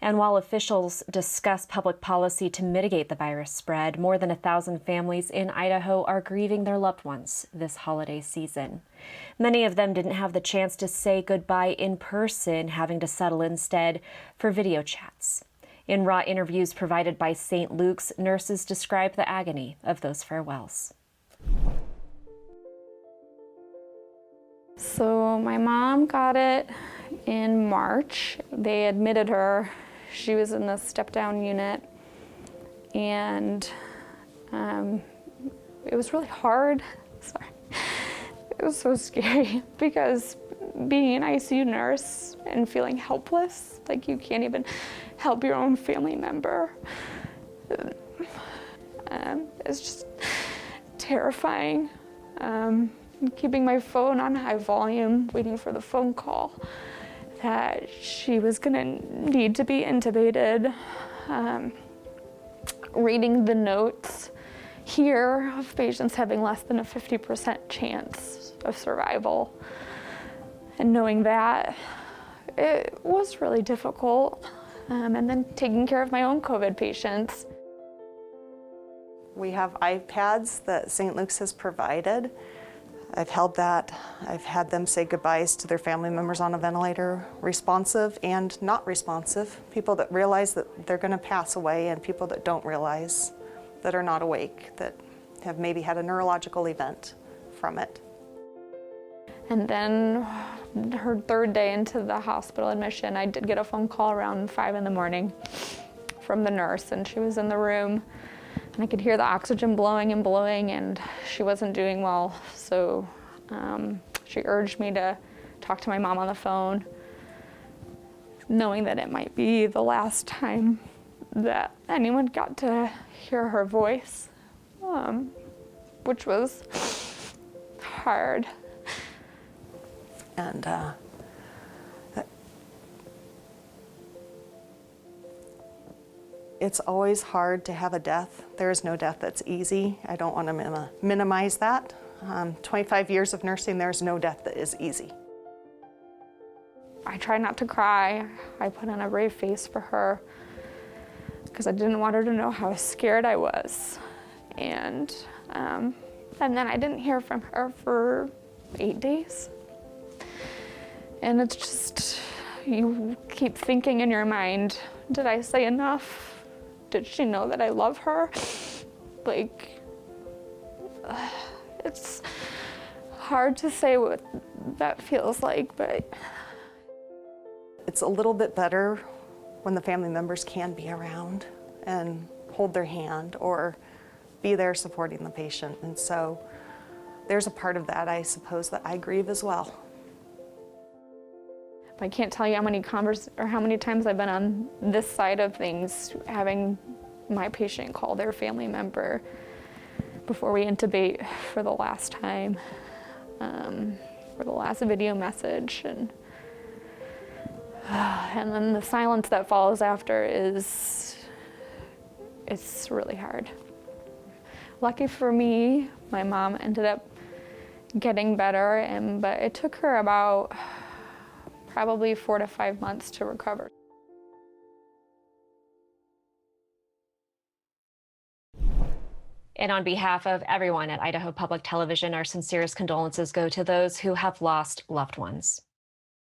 And while officials discuss public policy to mitigate the virus spread, more than 1,000 families in Idaho are grieving their loved ones this holiday season. Many of them didn't have the chance to say goodbye in person, having to settle instead for video chats. In raw interviews provided by St. Luke's, nurses describe the agony of those farewells. So my mom got it in March. They admitted her. She was in the step-down unit, and it was really hard. Sorry. It was so scary because being an ICU nurse and feeling helpless, like you can't even help your own family member, it's just terrifying. Keeping my phone on high volume, waiting for the phone call that she was gonna need to be intubated, reading the notes here of patients having less than a 50% chance of survival, and knowing that, it was really difficult. And then taking care of my own COVID patients. We have iPads that St. Luke's has provided. I've held that. I've had them say goodbyes to their family members on a ventilator, responsive and not responsive, people that realize that they're going to pass away and people that don't realize, that are not awake, that have maybe had a neurological event from it. And then her third day into the hospital admission, I did get a phone call around 5 in the morning from the nurse, and she was in the room. And I could hear the oxygen blowing and blowing, and she wasn't doing well. So she urged me to talk to my mom on the phone, knowing that it might be the last time that anyone got to hear her voice, which was hard. And it's always hard to have a death. There is no death that's easy. I don't want to minimize that. 25 years of nursing, there's no death that is easy. I tried not to cry. I put on a brave face for her because I didn't want her to know how scared I was. And then I didn't hear from her for 8 days. And it's just, you keep thinking in your mind, did I say enough? Did she know that I love her? Like, it's hard to say what that feels like, but. It's a little bit better when the family members can be around and hold their hand or be there supporting the patient. And so there's a part of that, I suppose, that I grieve as well. I can't tell you how many times I've been on this side of things, having my patient call their family member before we intubate for the last time, for the last video message, and then the silence that follows after it's really hard. Lucky for me, my mom ended up getting better, but it took her about probably 4 to 5 months to recover. And on behalf of everyone at Idaho Public Television, our sincerest condolences go to those who have lost loved ones.